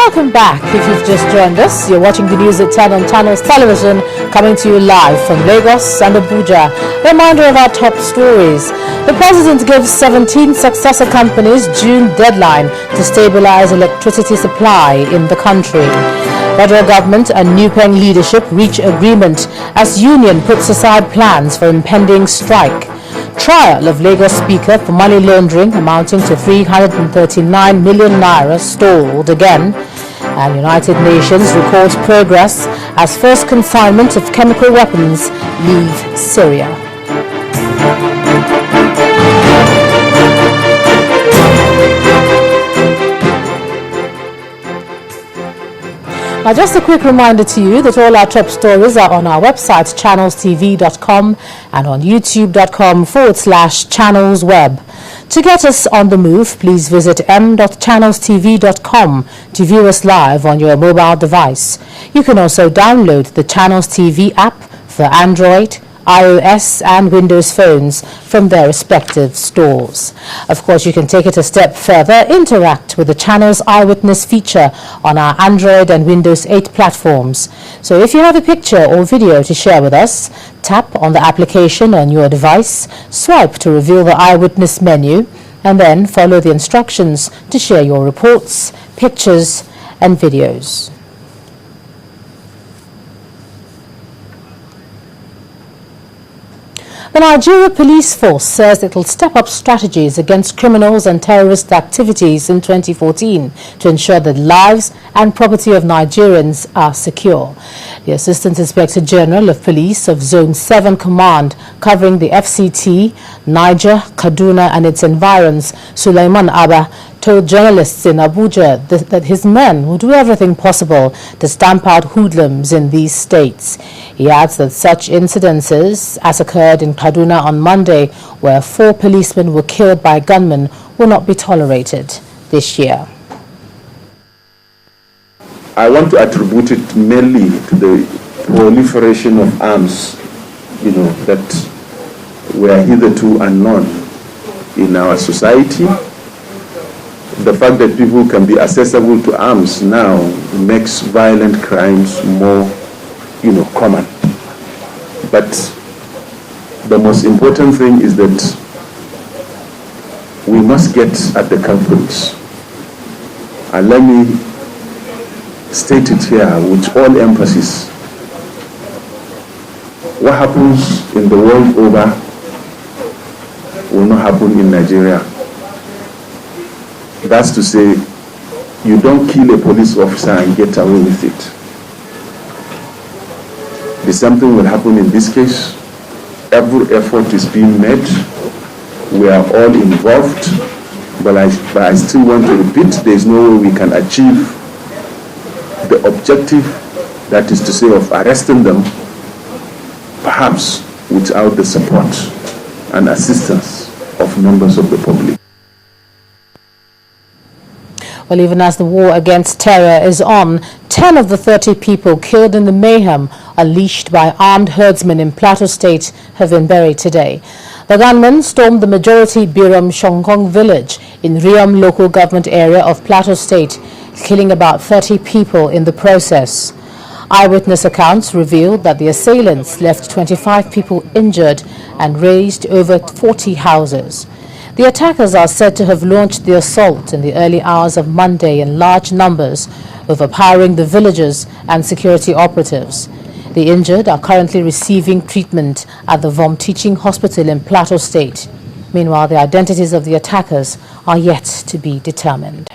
Welcome back. If you've just joined us, you're watching the news at 10 on Channels Television, coming to you live from Lagos and Abuja. Reminder of our top stories. The President gives 17 successor companies June deadline to stabilize electricity supply in the country. Federal government and NUPENG leadership reach agreement as union puts aside plans for impending strike. Trial of Lagos Speaker for money laundering amounting to 339 million naira stalled again. And United Nations records progress as first consignment of chemical weapons leave Syria. Now, just a quick reminder to you that all our top stories are on our website, channelstv.com, and on youtube.com/channelsweb. To get us on the move, please visit m.channelstv.com to view us live on your mobile device. You can also download the Channels TV app for Android, iOS and Windows phones from their respective stores. Of course, you can take it a step further, interact with the Channels Eyewitness feature on our Android and Windows 8 platforms. So if you have a picture or video to share with us, tap on the application on your device, swipe to reveal the Eyewitness menu, and then follow the instructions to share your reports, pictures and videos. The Nigeria Police Force says it will step up strategies against criminals and terrorist activities in 2014 to ensure that lives and property of Nigerians are secure. The Assistant Inspector General of Police of Zone 7 Command, covering the FCT, Niger, Kaduna and its environs, Sulaiman Abba, told journalists in Abuja that his men will do everything possible to stamp out hoodlums in these states. He adds that such incidences, as occurred in Kaduna on Monday, where 4 policemen were killed by gunmen, will not be tolerated this year. I want to attribute it mainly to the proliferation of arms, that were hitherto unknown in our society. The fact that people can be accessible to arms now makes violent crimes more, common. But the most important thing is that we must get at the culprits. And let me state it here with all emphasis. What happens in the world over will not happen in Nigeria. That's to say, you don't kill a police officer and get away with it. The same thing will happen in this case. Every effort is being made. We are all involved. But I still want to repeat, there is no way we can achieve the objective, that is to say, of arresting them, perhaps without the support and assistance of members of the public. Well, even as the war against terror is on, 10 of the 30 people killed in the mayhem unleashed by armed herdsmen in Plateau State have been buried today. The gunmen stormed the majority Biram Shongkong village in Riam local government area of Plateau State, killing about 30 people in the process. Eyewitness accounts revealed that the assailants left 25 people injured and razed over 40 houses. The attackers are said to have launched the assault in the early hours of Monday in large numbers, overpowering the villagers and security operatives. The injured are currently receiving treatment at the VOM Teaching Hospital in Plateau State. Meanwhile, the identities of the attackers are yet to be determined.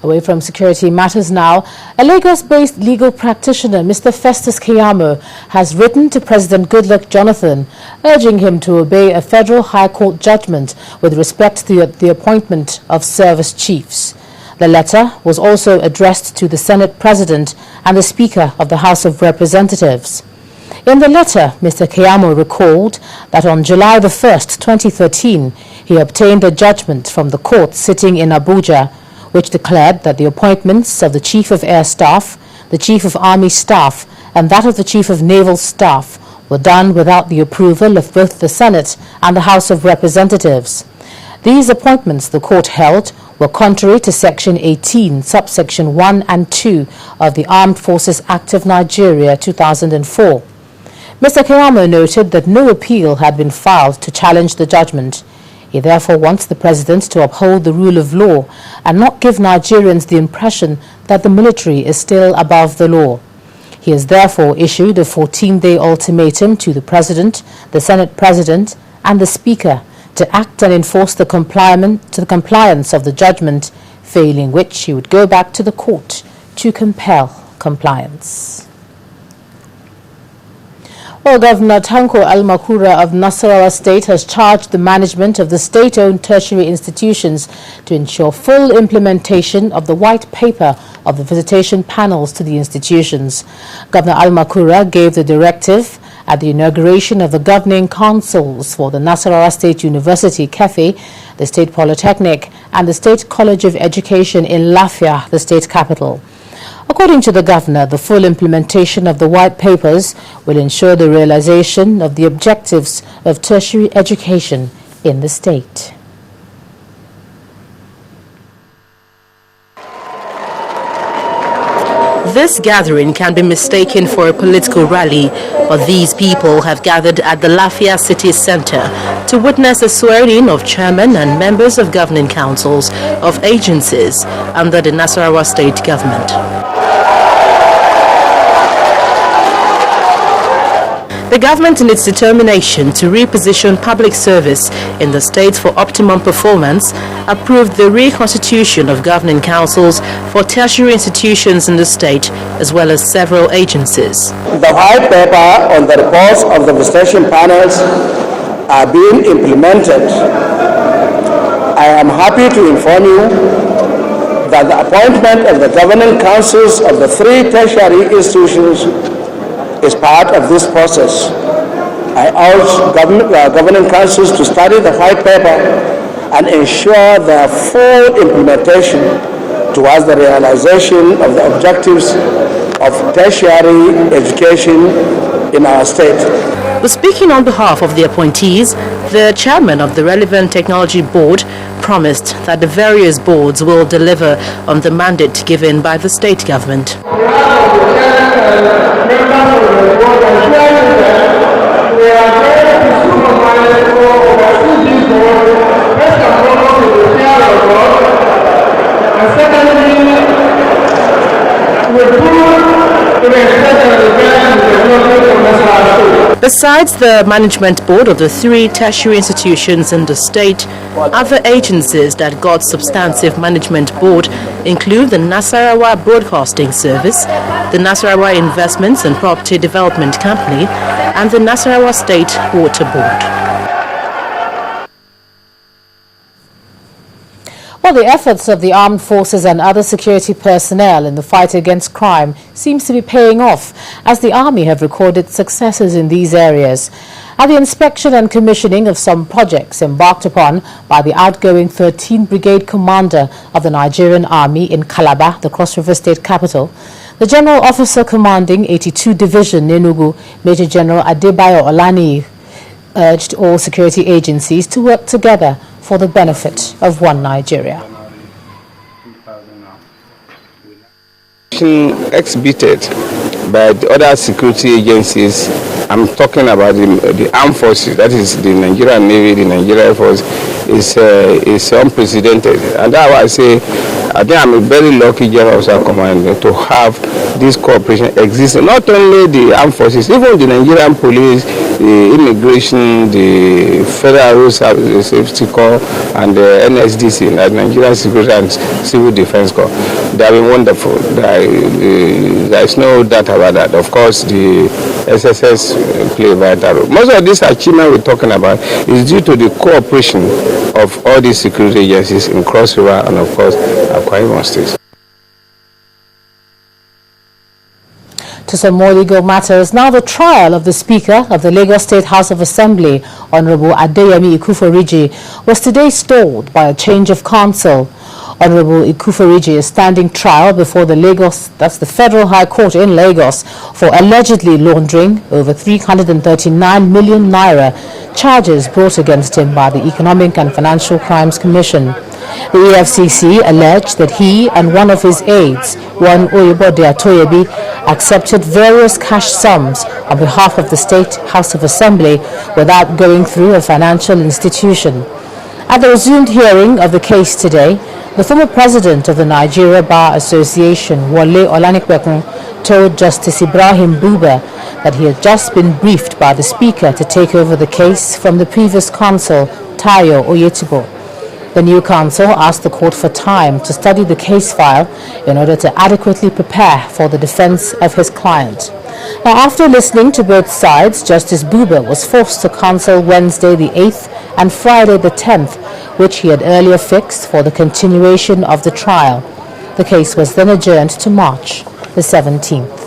Away from security matters now, a Lagos-based legal practitioner, Mr. Festus Keyamo, has written to President Goodluck Jonathan, urging him to obey a federal high court judgment with respect to the appointment of service chiefs. The letter was also addressed to the Senate President and the Speaker of the House of Representatives. In the letter, Mr. Keyamo recalled that on July the 1st, 2013, he obtained a judgment from the court sitting in Abuja, which declared that the appointments of the Chief of Air Staff, the Chief of Army Staff, and that of the Chief of Naval Staff were done without the approval of both the Senate and the House of Representatives. These appointments, the court held, were contrary to Section 18, subsection 1 and 2 of the Armed Forces Act of Nigeria 2004. Mr. Keyamo noted that no appeal had been filed to challenge the judgment. He therefore wants the president to uphold the rule of law and not give Nigerians the impression that the military is still above the law. He has therefore issued a 14-day ultimatum to the president, the Senate president, and the speaker to act and enforce the compliance of the judgment, failing which he would go back to the court to compel compliance. Well, Governor Tanko Al-Makura of Nasarawa State has charged the management of the state-owned tertiary institutions to ensure full implementation of the white paper of the visitation panels to the institutions. Governor Al-Makura gave the directive at the inauguration of the governing councils for the Nasarawa State University, KEFI, the State Polytechnic, and the State College of Education in Lafia, the state capital. According to the governor, the full implementation of the white papers will ensure the realization of the objectives of tertiary education in the state. This gathering can be mistaken for a political rally, but these people have gathered at the Lafia City Center to witness the swearing-in of chairmen and members of governing councils of agencies under the Nasarawa state government. The government, in its determination to reposition public service in the state for optimum performance, approved the reconstitution of governing councils for tertiary institutions in the state, as well as several agencies. The white paper on the reports of the visitation panels are being implemented. I am happy to inform you that the appointment of the governing councils of the 3 tertiary institutions is part of this process. I urge governing councils to study the white paper and ensure their full implementation towards the realization of the objectives of tertiary education in our state. But speaking on behalf of the appointees, the chairman of the relevant technology board promised that the various boards will deliver on the mandate given by the state government. Besides the management board of the 3 tertiary institutions in the state, other agencies that got substantive management board include the Nasarawa Broadcasting Service, the Nasarawa Investments and Property Development Company, and the Nasarawa State Water Board. Well, the efforts of the armed forces and other security personnel in the fight against crime seems to be paying off, as the army have recorded successes in these areas. At the inspection and commissioning of some projects embarked upon by the outgoing 13th Brigade Commander of the Nigerian Army in Calabar, the Cross River State capital, the General Officer commanding 82 Division Enugu, Major General Adebayo Olani, urged all security agencies to work together for the benefit of one Nigeria. Exhibited by the other security agencies, I'm talking about the armed forces, that is the Nigerian Navy, the Nigerian Air Force, is unprecedented. And that's why I say, I think I'm a very lucky General Officer Commander to have this cooperation existing. Not only the armed forces, even the Nigerian police, the immigration, the Federal Road Safety Corps, and the NSDC, the Nigerian Security and Civil Defense Corps. They have been wonderful. There is no doubt about that. Of course, the SSS play a vital role. Most of this achievement we're talking about is due to the cooperation of all these security agencies in Cross River and, of course, Akwa Ibom State. To some more legal matters, now the trial of the Speaker of the Lagos State House of Assembly, Honorable Adeyemi Ikuforiji, was today stalled by a change of counsel. Honorable Ikufariji is standing trial before the Federal High Court in Lagos for allegedly laundering over 339 million naira, charges brought against him by the Economic and Financial Crimes Commission. The EFCC alleged that he and one of his aides, one Oyebode Atoyebi, accepted various cash sums on behalf of the State House of Assembly without going through a financial institution. At the resumed hearing of the case today, the former president of the Nigeria Bar Association, Wole Olanikpekun, told Justice Ibrahim Buba that he had just been briefed by the Speaker to take over the case from the previous counsel, Tayo Oyetibo. The new counsel asked the court for time to study the case file in order to adequately prepare for the defense of his client. Now, after listening to both sides, Justice Buba was forced to counsel Wednesday the 8th and Friday the 10th, which he had earlier fixed for the continuation of the trial. The case was then adjourned to March the 17th.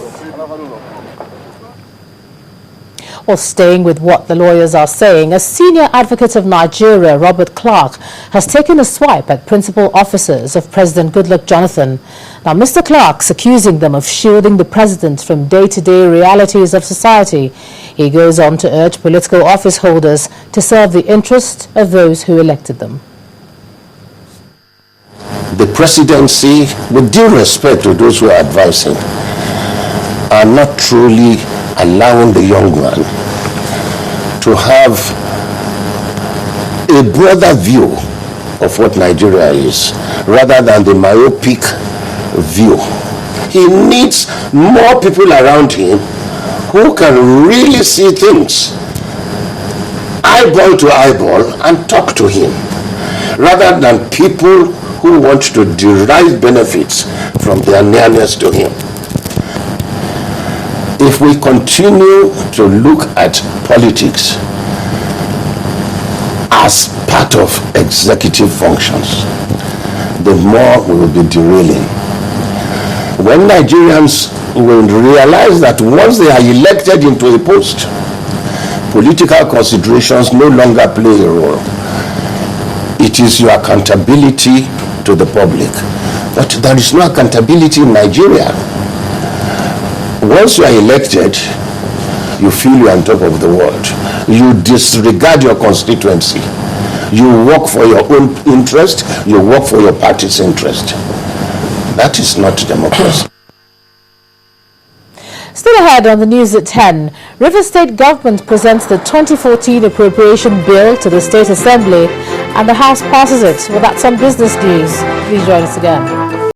Well, staying with what the lawyers are saying, a senior advocate of Nigeria, Robert Clark, has taken a swipe at principal officers of President Goodluck Jonathan. Now, Mr. Clark's accusing them of shielding the president from day-to-day realities of society. He goes on to urge political office holders to serve the interest of those who elected them. The presidency, with due respect to those who are advising, are not truly allowing the young man to have a broader view of what Nigeria is, rather than the myopic view. He needs more people around him who can really see things eyeball to eyeball and talk to him, rather than people who want to derive benefits from their nearness to him. If we continue to look at politics as part of executive functions, the more we will be derailing. When Nigerians will realize that once they are elected into a post, political considerations no longer play a role. It is your accountability to the public. But there is no accountability in Nigeria. Once you are elected, you feel you are on top of the world. You disregard your constituency. You work for your own interest. You work for your party's interest. That is not democracy. Still ahead on the news at 10, Rivers State Government presents the 2014 Appropriation Bill to the State Assembly and the House passes it. Well, that's some business news. Please join us again.